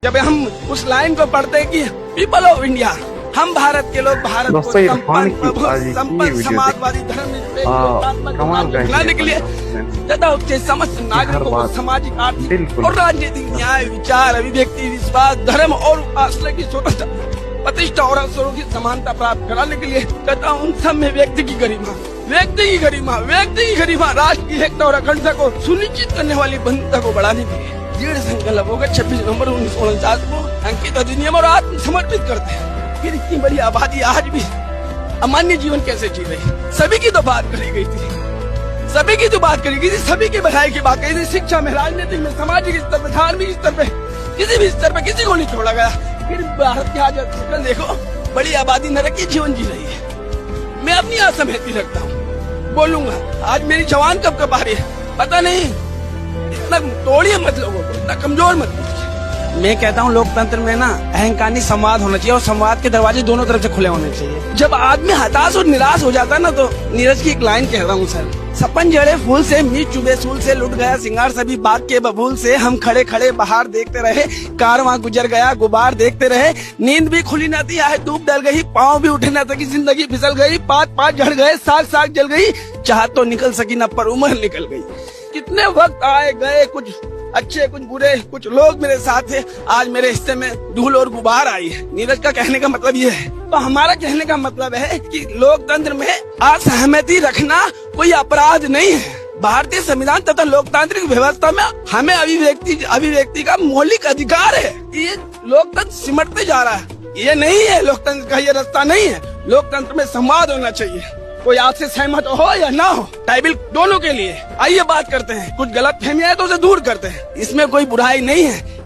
जब हम उस लाइन को पढ़ते हैं कि पीपल ऑफ इंडिया, हम भारत के लोग भारत को संपन्न समाजवादी धर्म बनाने के लिए तथा उसके समस्त नागरिकों को सामाजिक, आर्थिक और राजनीतिक न्याय, विचार, अभिव्यक्ति, विश्वास, धर्म और आश्रय की स्वतंत्रता, प्रतिष्ठा और अवसरों की समानता प्राप्त कराने के लिए तथा उन सब में व्यक्ति की गरिमा, राष्ट्र की एकता और अखंडता को सुनिश्चित करने वाली बंधुता को बढ़ाने के लिए दृढ़ संकल्प होकर 26 नवंबर 1949 को अंकित अधिनियम और आत्मसमर्पित करते हैं। फिर इतनी बड़ी आबादी आज भी अमान्य जीवन कैसे जी रही? सभी की तो बात करी गई थी, सभी की भलाई की बात कही थी। शिक्षा में, राजनीति में, सामाजिक स्तर पर, धार्मिक स्तर पे, किसी भी स्तर पे किसी को नहीं छोड़ा गया। फिर भारत की आज देखो, बड़ी आबादी नरक की जीवन जी रही है। मैं अपनी असहमति रखता हूँ, बोलूंगा। आज मेरी जवान कब आ रही है पता नहीं। इतना तोड़िए मत लोगों को, इतना कमजोर मत कीजिए। मैं कहता हूँ लोकतंत्र में ना अहंकारी संवाद होना चाहिए और संवाद के दरवाजे दोनों तरफ से खुले होने चाहिए। जब आदमी हताश और निराश हो जाता है ना, तो नीरज की एक लाइन कह रहा हूँ सर, सपन जड़े फूल से, मीत चुभे सूल से, लुट गया सिंगार सभी बाग के बबूल से, हम खड़े खड़े बाहर देखते रहे, कारवां गुजर गया गुबार देखते रहे, नींद भी खुली न थी, आहे धूप डल गई, पाँव भी उठे न सकी, जिंदगी फिसल गई, पात पात झड़ गए, साग साग जल गई, चाह तो निकल सकी न पर उम्र निकल गई। कितने वक्त आए गए, कुछ अच्छे कुछ बुरे, कुछ लोग मेरे साथ थे, आज मेरे हिस्से में धूल और गुबार आई है। नीरज का कहने का मतलब ये है। तो हमारा कहने का मतलब है कि लोकतंत्र में असहमति रखना कोई अपराध नहीं है। भारतीय संविधान तथा लोकतांत्रिक व्यवस्था में हमें अभिव्यक्ति का मौलिक अधिकार है। ये लोकतंत्र सिमटते जा रहा है, ये नहीं है लोकतंत्र का, ये रास्ता नहीं है। लोकतंत्र में संवाद होना चाहिए, कोई आपसे सहमत हो या ना हो, ट्राइबल दोनों के लिए। आइए बात करते हैं, कुछ गलत फहमियां है तो उसे दूर करते हैं, इसमें कोई बुराई नहीं है।